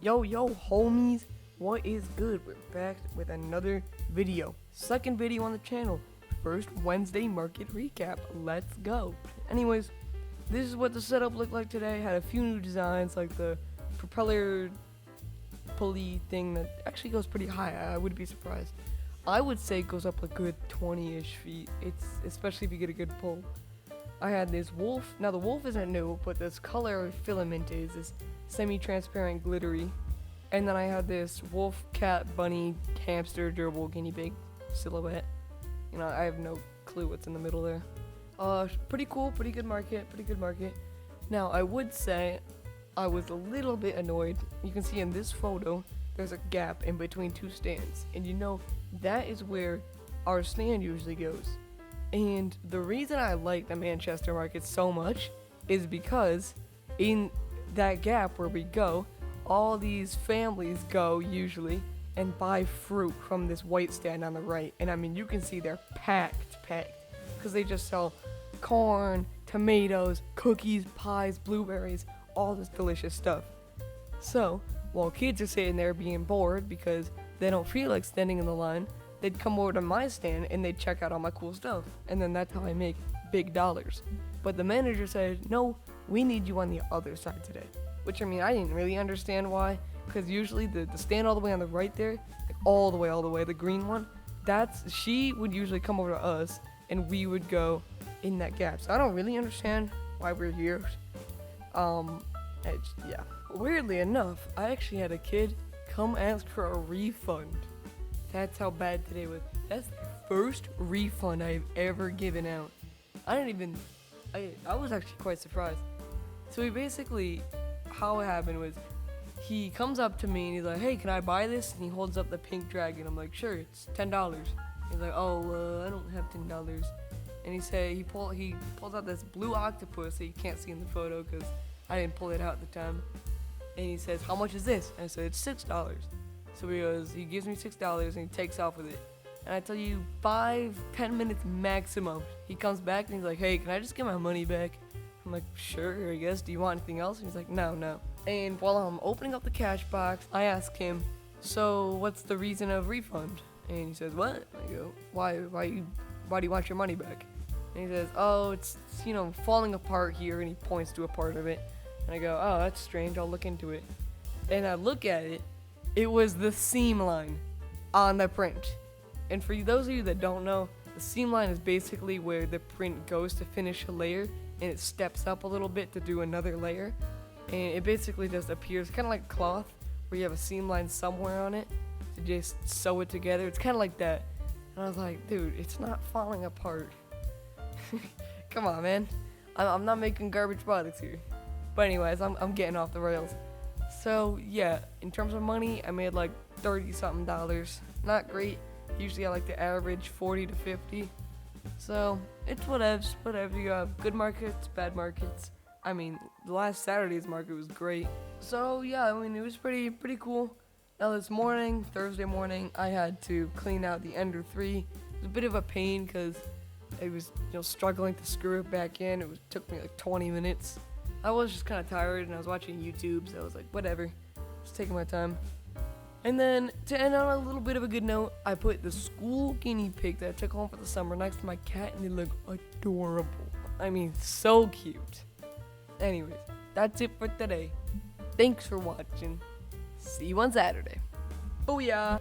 Yo, homies, what is good? We're back with another video. Second video on the channel. First Wednesday market recap. Let's go. Anyways, this is what the setup looked like today. Had a few new designs, like the propeller pulley thing that actually goes pretty high. I would be surprised. I would say it goes up a good 20-ish feet. It's especially if you get a good pull. I had this wolf. Now the wolf isn't new, but this color filament is this semi-transparent glittery. And then I had this wolf, cat, bunny, hamster, durable guinea pig silhouette. You know, I have no clue what's in the middle there. Pretty cool, pretty good market. Now I would say I was a little bit annoyed. You can see in this photo there's a gap in between two stands, and you know that is where our stand usually goes. And the reason I like the Manchester market so much is because in that gap where we go, all these families go usually and buy fruit from this white stand on the right. And I mean, you can see they're packed, because they just sell corn, tomatoes, cookies, pies, blueberries, all this delicious stuff. So while kids are sitting there being bored because they don't feel like standing in the line, they'd come over to my stand and they'd check out all my cool stuff. And then that's how I make big dollars. But the manager said, no, we need you on the other side today. Which, I mean, I didn't really understand why. Because usually the stand all the way on the right there, like all the way, the green one, she would usually come over to us and we would go in that gap. So I don't really understand why we're here. Yeah. Weirdly enough, I actually had a kid come ask for a refund. That's how bad today was. That's the first refund I've ever given out. I was actually quite surprised. So how it happened was, he comes up to me and he's like, hey, can I buy this? And he holds up the pink dragon. I'm like, sure, it's $10. He's like, oh, I don't have $10. And he pulls out this blue octopus that you can't see in the photo because I didn't pull it out at the time. And he says, how much is this? And I said, it's $6. So he gives me $6 and he takes off with it. And I tell you, 5-10 minutes maximum, he comes back and he's like, hey, can I just get my money back? I'm like, sure, I guess. Do you want anything else? And he's like, no. And while I'm opening up the cash box, I ask him, so what's the reason of refund? And he says, what? I go, why do you want your money back? And he says, oh, it's falling apart here, and he points to a part of it. And I go, oh, that's strange, I'll look into it. And I look at it, it was the seam line on the print. And for those of you that don't know, the seam line is basically where the print goes to finish a layer, and it steps up a little bit to do another layer. And it basically just appears kind of like cloth, where you have a seam line somewhere on it to just sew it together. It's kind of like that. And I was like, dude, it's not falling apart. Come on, man. I'm not making garbage products here. But anyways, I'm getting off the rails. So yeah, in terms of money, I made like $30-something. Not great. Usually I like to average 40 to 50. So it's whatever. You have good markets, bad markets. I mean, the last Saturday's market was great. So yeah, I mean, it was pretty cool. Now this morning, Thursday morning, I had to clean out the Ender 3. It was a bit of a pain because I was struggling to screw it back in. Took me like 20 minutes. I was just kind of tired and I was watching YouTube, so I was like, whatever, just taking my time. And then to end on a little bit of a good note, I put the school guinea pig that I took home for the summer next to my cat, and they look adorable. I mean, so cute. Anyways, that's it for today. Thanks for watching. See you on Saturday. Booyah!